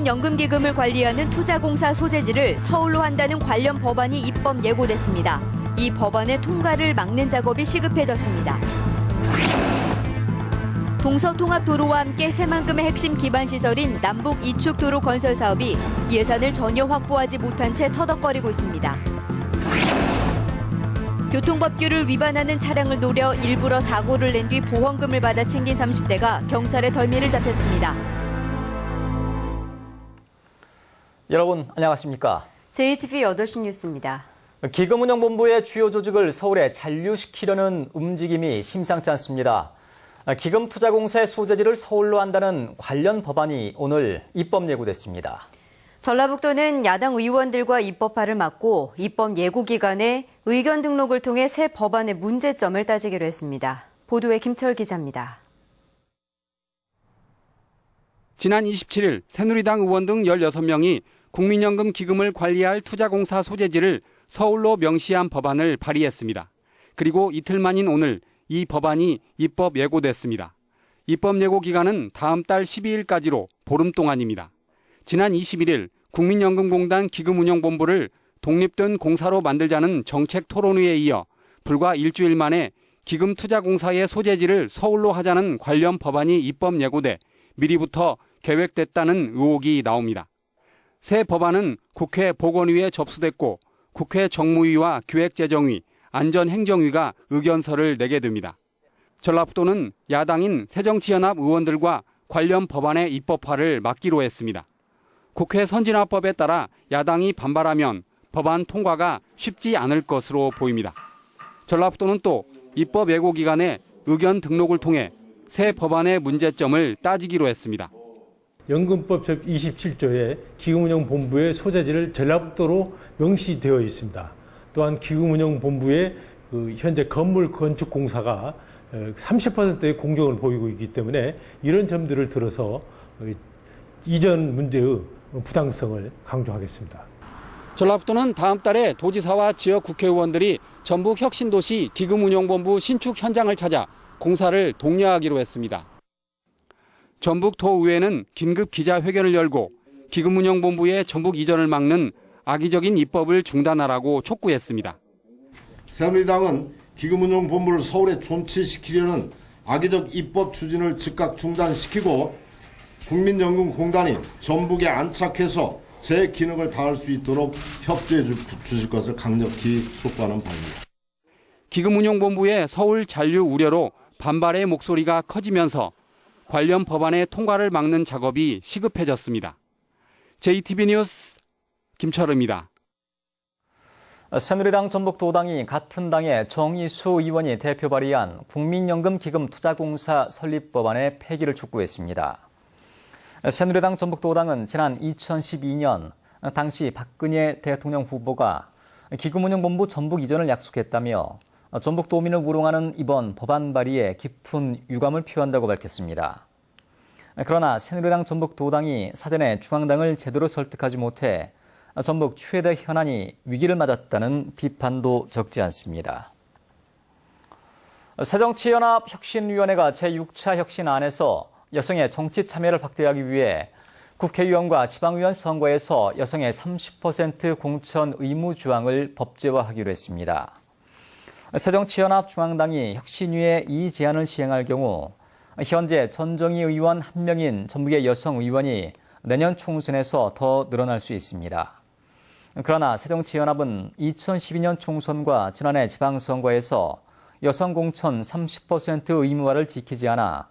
국민연금기금을 관리하는 투자공사 소재지를 서울로 한다는 관련 법안이 입법 예고됐습니다. 이 법안의 통과를 막는 작업이 시급해졌습니다. 동서통합도로와 함께 새만금의 핵심 기반시설인 남북 이축도로 건설 사업이 예산을 전혀 확보하지 못한 채 터덕거리고 있습니다. 교통법규를 위반하는 차량을 노려 일부러 사고를 낸 뒤 보험금을 받아 챙긴 30대가 경찰의 덜미를 잡혔습니다. 여러분 안녕하십니까? JTV 8시 뉴스입니다. 기금운용본부의 주요 조직을 서울에 잔류시키려는 움직임이 심상치 않습니다. 기금투자공사의 소재지를 서울로 한다는 관련 법안이 오늘 입법 예고됐습니다. 전라북도는 야당 의원들과 입법화를 막고 입법 예고 기간에 의견 등록을 통해 새 법안의 문제점을 따지기로 했습니다. 보도에 김철 기자입니다. 지난 27일 새누리당 의원 등 16명이 국민연금 기금을 관리할 투자공사 소재지를 서울로 명시한 법안을 발의했습니다. 그리고 이틀 만인 오늘 이 법안이 입법 예고됐습니다. 입법 예고 기간은 다음 달 12일까지로 보름 동안입니다. 지난 21일 국민연금공단 기금운용본부를 독립된 공사로 만들자는 정책 토론회에 이어 불과 일주일 만에 기금투자공사의 소재지를 서울로 하자는 관련 법안이 입법 예고돼 미리부터 계획됐다는 의혹이 나옵니다. 새 법안은 국회 보건위에 접수됐고 국회 정무위와 기획재정위, 안전행정위가 의견서를 내게 됩니다. 전라북도는 야당인 새정치연합 의원들과 관련 법안의 입법화를 막기로 했습니다. 국회 선진화법에 따라 야당이 반발하면 법안 통과가 쉽지 않을 것으로 보입니다. 전라북도는 또 입법 예고 기간에 의견 등록을 통해 새 법안의 문제점을 따지기로 했습니다. 연금법 제27조에 기금운용본부의 소재지를 전라북도로 명시되어 있습니다. 또한 기금운용본부의 현재 건물 건축공사가 30%의 공정을 보이고 있기 때문에 이런 점들을 들어서 이전 문제의 부당성을 강조하겠습니다. 전라북도는 다음 달에 도지사와 지역 국회의원들이 전북 혁신도시 기금운용본부 신축 현장을 찾아 공사를 독려하기로 했습니다. 전북도의회는 긴급 기자회견을 열고 기금운용본부의 전북 이전을 막는 악의적인 입법을 중단하라고 촉구했습니다. 새누리당은 기금운용본부를 서울에 존치시키려는 악의적 입법 추진을 즉각 중단시키고 국민연금공단이 전북에 안착해서 제 기능을 다할 수 있도록 협조해 주실 것을 강력히 촉구하는 바입니다. 기금운용본부의 서울 잔류 우려로 반발의 목소리가 커지면서 관련 법안의 통과를 막는 작업이 시급해졌습니다. JTB 뉴스 김철우입니다. 새누리당 전북도당이 같은 당의 정의수 의원이 대표 발의한 국민연금기금투자공사 설립법안의 폐기를 촉구했습니다. 새누리당 전북도당은 지난 2012년 당시 박근혜 대통령 후보가 기금운용본부 전북 이전을 약속했다며 전북도민을 우롱하는 이번 법안 발의에 깊은 유감을 표한다고 밝혔습니다. 그러나 새누리당 전북도당이 사전에 중앙당을 제대로 설득하지 못해 전북 최대 현안이 위기를 맞았다는 비판도 적지 않습니다. 새정치연합 혁신위원회가 제6차 혁신안에서 여성의 정치 참여를 확대하기 위해 국회의원과 지방의원 선거에서 여성의 30% 공천 의무 조항을 법제화하기로 했습니다. 새정치연합 중앙당이 혁신위에 이 제안을 시행할 경우 현재 전정희 의원 1명인 전북의 여성 의원이 내년 총선에서 더 늘어날 수 있습니다. 그러나 새정치연합은 2012년 총선과 지난해 지방선거에서 여성 공천 30% 의무화를 지키지 않아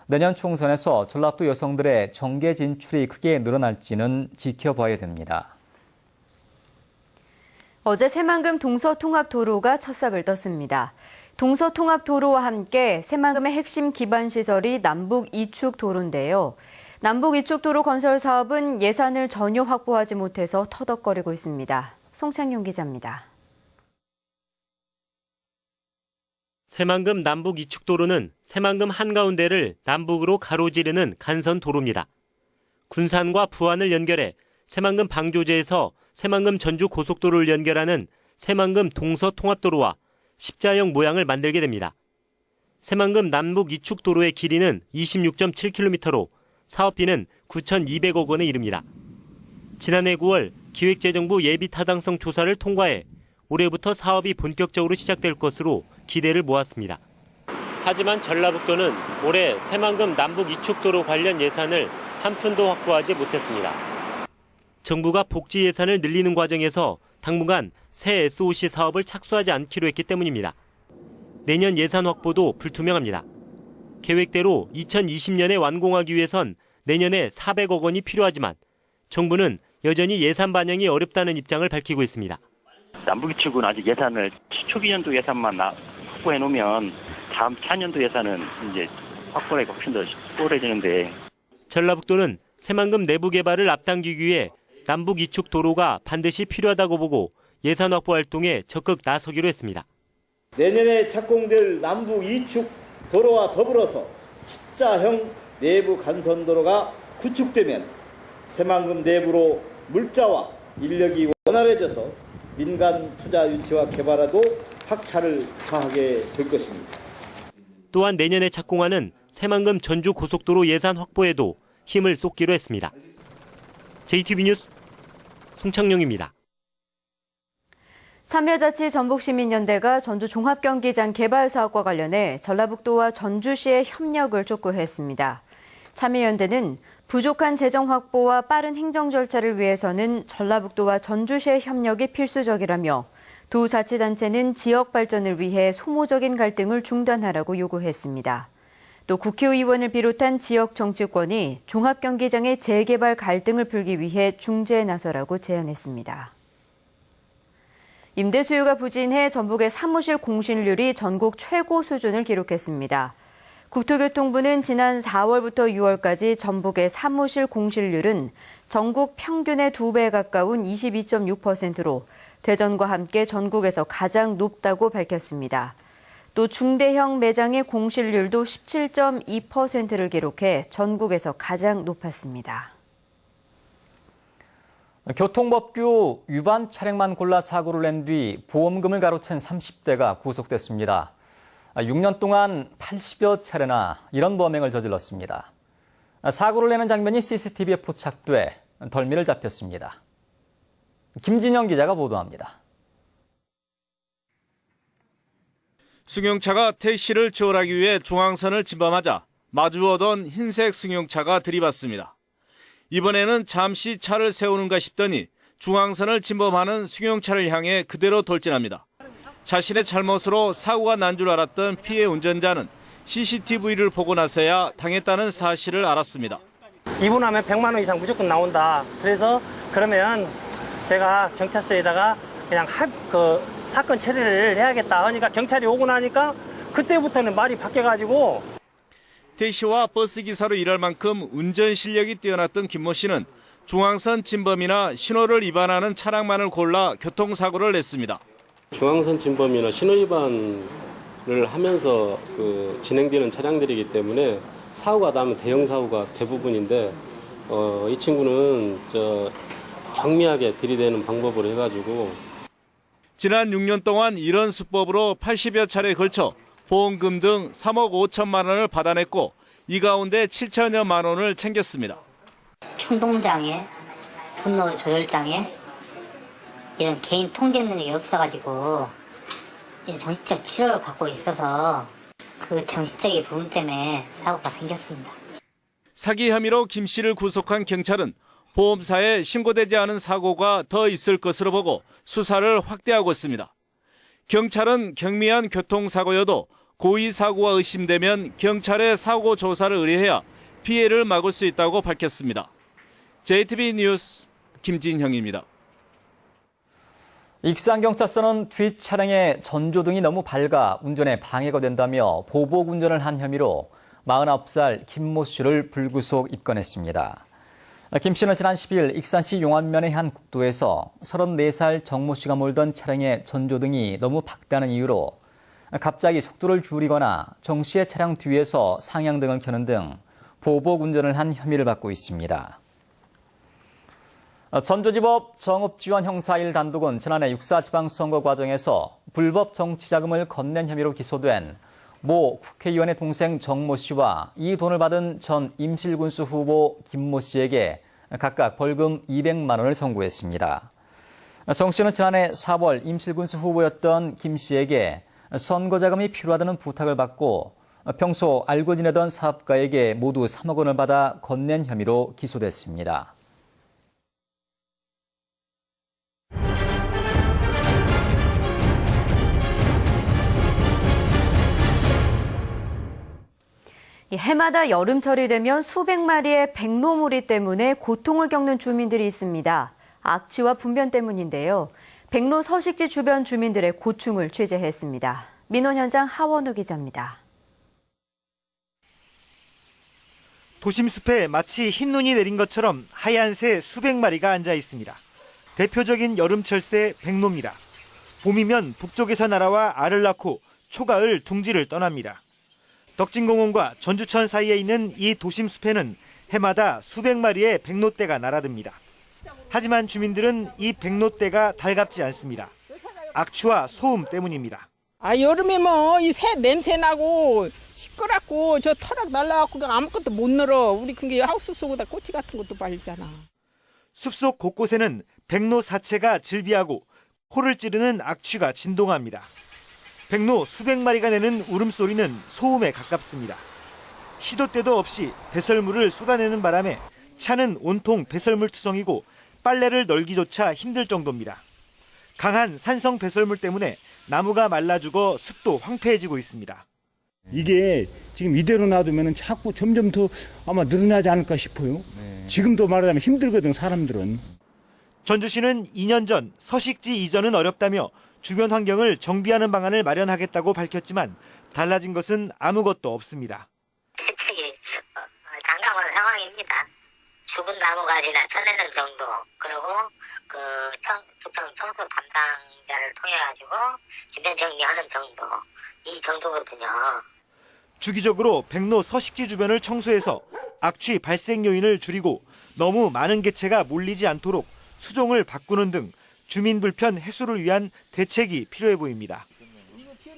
내년 총선에서 전라도 여성들의 정계 진출이 크게 늘어날지는 지켜봐야 됩니다. 어제 새만금 동서통합도로가 첫 삽을 떴습니다. 동서통합도로와 함께 새만금의 핵심 기반시설이 남북 이축도로인데요. 남북 이축도로 건설 사업은 예산을 전혀 확보하지 못해서 터덕거리고 있습니다. 송창용 기자입니다. 새만금 남북 이축도로는 새만금 한가운데를 남북으로 가로지르는 간선도로입니다. 군산과 부안을 연결해 새만금 방조제에서 새만금 전주 고속도로를 연결하는 새만금 동서통합도로와 십자형 모양을 만들게 됩니다. 새만금 남북 이축도로의 길이는 26.7km로 사업비는 9,200억 원에 이릅니다. 지난해 9월 기획재정부 예비타당성 조사를 통과해 올해부터 사업이 본격적으로 시작될 것으로 기대를 모았습니다. 하지만 전라북도는 올해 새만금 남북 이축도로 관련 예산을 한 푼도 확보하지 못했습니다. 정부가 복지 예산을 늘리는 과정에서 당분간 새 SOC 사업을 착수하지 않기로 했기 때문입니다. 내년 예산 확보도 불투명합니다. 계획대로 2020년에 완공하기 위해선 내년에 400억 원이 필요하지만 정부는 여전히 예산 반영이 어렵다는 입장을 밝히고 있습니다. 남북이축은 아직 예산을 초기 연도 예산만 확보해 놓으면 다음 차년도 예산은 이제 확보하기가 훨씬 더 수월해지는데 전라북도는 새만금 내부 개발을 앞당기기 위해 남북 이축 도로가 반드시 필요하다고 보고 예산 확보 활동에 적극 나서기로 했습니다. 내년에 착공될 남북 이축 도로와 더불어서 십자형 내부 간선도로가 구축되면 새만금 내부로 물자와 인력이 원활해져서 민간 투자 유치와 개발에도 박차를 가하게 될 것입니다. 또한 내년에 착공하는 새만금 전주 고속도로 예산 확보에도 힘을 쏟기로 했습니다. JTBC 뉴스 송창용입니다. 참여자치 전북시민연대가 전주 종합경기장 개발 사업과 관련해 전라북도와 전주시의 협력을 촉구했습니다. 참여연대는 부족한 재정 확보와 빠른 행정 절차를 위해서는 전라북도와 전주시의 협력이 필수적이라며 두 자치단체는 지역 발전을 위해 소모적인 갈등을 중단하라고 요구했습니다. 또 국회의원을 비롯한 지역 정치권이 종합경기장의 재개발 갈등을 풀기 위해 중재에 나서라고 제안했습니다. 임대 수요가 부진해 전북의 사무실 공실률이 전국 최고 수준을 기록했습니다. 국토교통부는 지난 4월부터 6월까지 전북의 사무실 공실률은 전국 평균의 2배 가까운 22.6%로 대전과 함께 전국에서 가장 높다고 밝혔습니다. 또 중대형 매장의 공실률도 17.2%를 기록해 전국에서 가장 높았습니다. 교통법규 위반 차량만 골라 사고를 낸 뒤 보험금을 가로챈 30대가 구속됐습니다. 6년 동안 80여 차례나 이런 범행을 저질렀습니다. 사고를 내는 장면이 CCTV에 포착돼 덜미를 잡혔습니다. 김진영 기자가 보도합니다. 승용차가 택시를 추월하기 위해 중앙선을 침범하자 마주오던 흰색 승용차가 들이받습니다. 이번에는 잠시 차를 세우는가 싶더니 중앙선을 침범하는 승용차를 향해 그대로 돌진합니다. 자신의 잘못으로 사고가 난 줄 알았던 피해 운전자는 CCTV를 보고 나서야 당했다는 사실을 알았습니다. 이분하면 100만 원 이상 무조건 나온다. 그래서 그러면 제가 경찰서에다가 그냥 사건 처리를 해야겠다 하니까 경찰이 오고 나니까 그때부터는 말이 바뀌어가지고 택시와 버스 기사로 일할 만큼 운전 실력이 뛰어났던 김모 씨는 중앙선 침범이나 신호를 위반하는 차량만을 골라 교통사고를 냈습니다. 중앙선 침범이나 신호 위반을 하면서 진행되는 차량들이기 때문에 사고가 나면 대형 사고가 대부분인데 이 친구는 경미하게 들이대는 방법으로 해가지고 지난 6년 동안 이런 수법으로 80여 차례에 걸쳐 보험금 등 3억 5천만 원을 받아냈고 이 가운데 7천여만 원을 챙겼습니다. 충동장애, 분노 조절장애 이런 개인 통제 능력이 없어가지고 정신적 치료를 받고 있어서 그 정신적인 부분 때문에 사고가 생겼습니다. 사기 혐의로 김 씨를 구속한 경찰은 보험사에 신고되지 않은 사고가 더 있을 것으로 보고 수사를 확대하고 있습니다. 경찰은 경미한 교통사고여도 고의 사고가 의심되면 경찰에 사고 조사를 의뢰해야 피해를 막을 수 있다고 밝혔습니다. JTBC 뉴스 김진형입니다. 익산경찰서는 뒷차량의 전조등이 너무 밝아 운전에 방해가 된다며 보복 운전을 한 혐의로 49살 김모 씨를 불구속 입건했습니다. 김 씨는 지난 10일 익산시 용안면의 한 국도에서 34살 정모 씨가 몰던 차량의 전조등이 너무 밝다는 이유로 갑자기 속도를 줄이거나 정 씨의 차량 뒤에서 상향등을 켜는 등 보복 운전을 한 혐의를 받고 있습니다. 전주지법 정읍지원 형사 1단독은 지난해 6.4 지방선거 과정에서 불법 정치자금을 건넨 혐의로 기소된 모 국회의원의 동생 정모 씨와 이 돈을 받은 전 임실군수 후보 김모 씨에게 각각 벌금 200만 원을 선고했습니다. 정 씨는 지난해 4월 임실군수 후보였던 김 씨에게 선거 자금이 필요하다는 부탁을 받고 평소 알고 지내던 사업가에게 모두 3억 원을 받아 건넨 혐의로 기소됐습니다. 해마다 여름철이 되면 수백 마리의 백로무리 때문에 고통을 겪는 주민들이 있습니다. 악취와 분변 때문인데요. 백로 서식지 주변 주민들의 고충을 취재했습니다. 민원 현장 하원우 기자입니다. 도심숲에 마치 흰눈이 내린 것처럼 하얀 새 수백 마리가 앉아 있습니다. 대표적인 여름철 새 백로입니다. 봄이면 북쪽에서 날아와 알을 낳고 초가을 둥지를 떠납니다. 덕진공원과 전주천 사이에 있는 이 도심숲에는 해마다 수백 마리의 백로떼가 날아듭니다. 하지만 주민들은 이 백로떼가 달갑지 않습니다. 악취와 소음 때문입니다. 여름에 뭐 이 새 냄새 나고 시끄럽고 저 털락 날라갖고 아무것도 못 늘어. 우리 그게 하우스 속에다 꼬치 같은 것도 말리잖아. 숲속 곳곳에는 백로 사체가 즐비하고 코를 찌르는 악취가 진동합니다. 백로 수백 마리가 내는 울음소리는 소음에 가깝습니다. 시도 때도 없이 배설물을 쏟아내는 바람에 차는 온통 배설물 투성이고 빨래를 널기조차 힘들 정도입니다. 강한 산성 배설물 때문에 나무가 말라 죽어 숲도 황폐해지고 있습니다. 이게 지금 이대로 놔두면 자꾸 점점 더 아마 늘어나지 않을까 싶어요. 지금도 말하자면 힘들거든, 사람들은. 전주시는 2년 전 서식지 이전은 어렵다며 주변 환경을 정비하는 방안을 마련하겠다고 밝혔지만 달라진 것은 아무것도 없습니다. 대책이 난감한 상황입니다. 죽은 나무가지나 쳐내는 정도, 그리고 부천 청소 담당자를 통해 가지고 주변 정리하는 정도, 이 정도거든요. 주기적으로 백로 서식지 주변을 청소해서 악취 발생 요인을 줄이고 너무 많은 개체가 몰리지 않도록 수종을 바꾸는 등 주민 불편 해소를 위한 대책이 필요해 보입니다.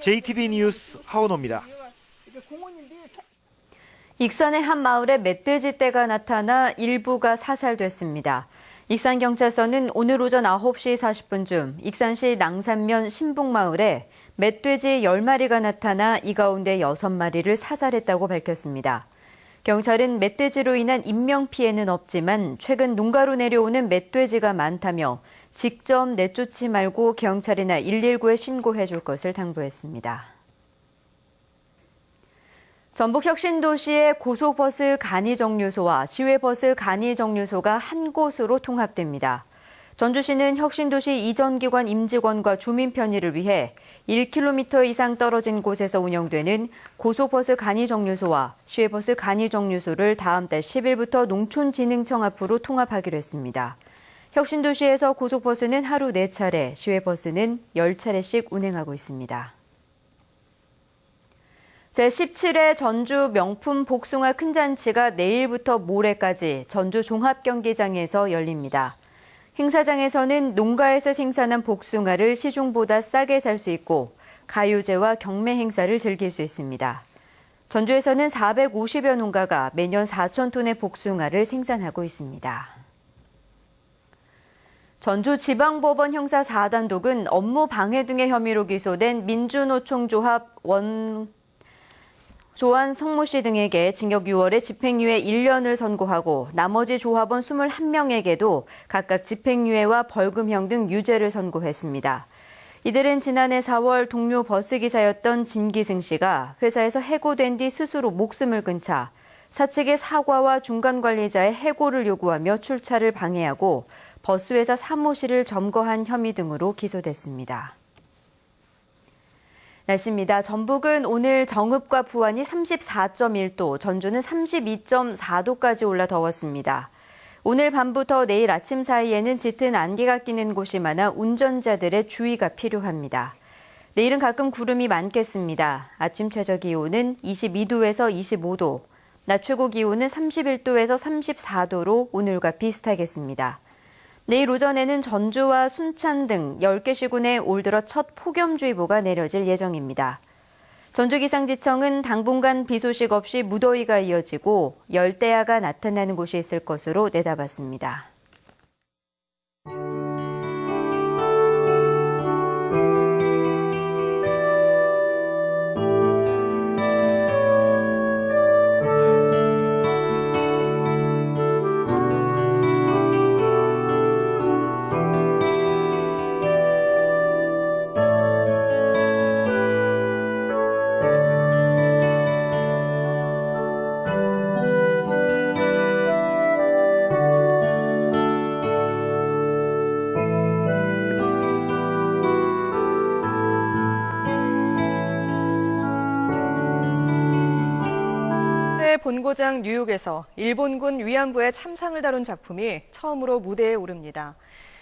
JTB 뉴스 하원호입니다. 익산의 한 마을에 멧돼지 떼가 나타나 일부가 사살됐습니다. 익산경찰서는 오늘 오전 9시 40분쯤 익산시 낭산면 신북마을에 멧돼지 10마리가 나타나 이 가운데 6마리를 사살했다고 밝혔습니다. 경찰은 멧돼지로 인한 인명피해는 없지만 최근 농가로 내려오는 멧돼지가 많다며 직접 내쫓지 말고 경찰이나 119에 신고해 줄 것을 당부했습니다. 전북 혁신도시의 고속버스 간이정류소와 시외버스 간이정류소가 한 곳으로 통합됩니다. 전주시는 혁신도시 이전기관 임직원과 주민 편의를 위해 1km 이상 떨어진 곳에서 운영되는 고속버스 간이정류소와 시외버스 간이정류소를 다음 달 10일부터 농촌진흥청 앞으로 통합하기로 했습니다. 혁신도시에서 고속버스는 하루 4차례, 시외버스는 10차례씩 운행하고 있습니다. 제17회 전주 명품 복숭아 큰잔치가 내일부터 모레까지 전주 종합경기장에서 열립니다. 행사장에서는 농가에서 생산한 복숭아를 시중보다 싸게 살 수 있고 가요제와 경매 행사를 즐길 수 있습니다. 전주에서는 450여 농가가 매년 4,000톤의 복숭아를 생산하고 있습니다. 전주지방법원 형사 4단독은 업무 방해 등의 혐의로 기소된 민주노총조합 조한 성모 씨 등에게 징역 6월에 집행유예 1년을 선고하고 나머지 조합원 21명에게도 각각 집행유예와 벌금형 등 유죄를 선고했습니다. 이들은 지난해 4월 동료 버스기사였던 진기승 씨가 회사에서 해고된 뒤 스스로 목숨을 끈 차 사측의 사과와 중간관리자의 해고를 요구하며 출차를 방해하고 버스회사 사무실을 점거한 혐의 등으로 기소됐습니다. 날씨입니다. 전북은 오늘 정읍과 부안이 34.1도, 전주는 32.4도까지 올라 더웠습니다. 오늘 밤부터 내일 아침 사이에는 짙은 안개가 끼는 곳이 많아 운전자들의 주의가 필요합니다. 내일은 가끔 구름이 많겠습니다. 아침 최저 기온은 22도에서 25도, 낮 최고 기온은 31도에서 34도로 오늘과 비슷하겠습니다. 내일 오전에는 전주와 순천 등 10개 시군에 올 들어 첫 폭염주의보가 내려질 예정입니다. 전주기상지청은 당분간 비 소식 없이 무더위가 이어지고 열대야가 나타나는 곳이 있을 것으로 내다봤습니다. 본고장 뉴욕에서 일본군 위안부의 참상을 다룬 작품이 처음으로 무대에 오릅니다.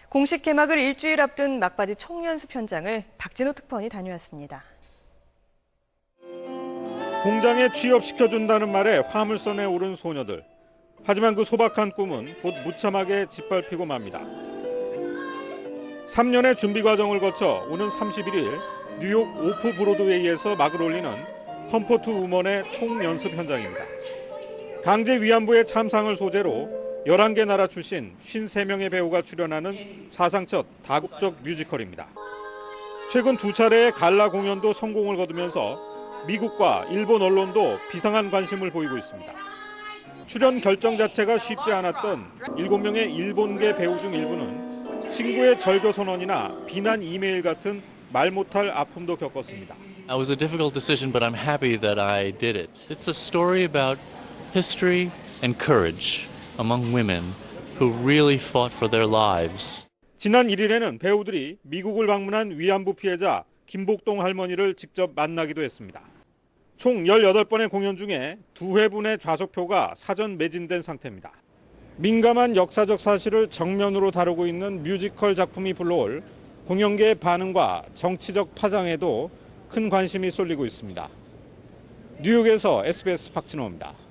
공식 개막을 일주일 앞둔 막바지 총연습 현장을 박진호 특파원이 다녀왔습니다. 공장에 취업시켜준다는 말에 화물선에 오른 소녀들. 하지만 그 소박한 꿈은 곧 무참하게 짓밟히고 맙니다. 3년의 준비 과정을 거쳐 오는 31일 뉴욕 오프 브로드웨이에서 막을 올리는 컴포트 우먼의 총연습 현장입니다. 강제 위안부의 참상을 소재로 11개 나라 출신 53명의 배우가 출연하는 사상 첫 다국적 뮤지컬입니다. 최근 2차례의 갈라 공연도 성공을 거두면서 미국과 일본 언론도 비상한 관심을 보이고 있습니다. 출연 결정 자체가 쉽지 않았던 7명의 일본계 배우 중 일부는 친구의 절교 선언이나 비난 이메일 같은 말 못할 아픔도 겪었습니다. It was a difficult decision, but I'm happy that I did it. It's a story about history and courage among women who really fought for their lives. 지난 1일에는 배우들이 미국을 방문한 위안부 피해자 김복동 할머니를 직접 만나기도 했습니다. 총 18번의 공연 중에 2회분의 좌석표가 사전 매진된 상태입니다. 민감한 역사적 사실을 정면으로 다루고 있는 뮤지컬 작품이 불러올 공연계의 반응과 정치적 파장에도 큰 관심이 쏠리고 있습니다. 뉴욕에서 SBS 박진호입니다.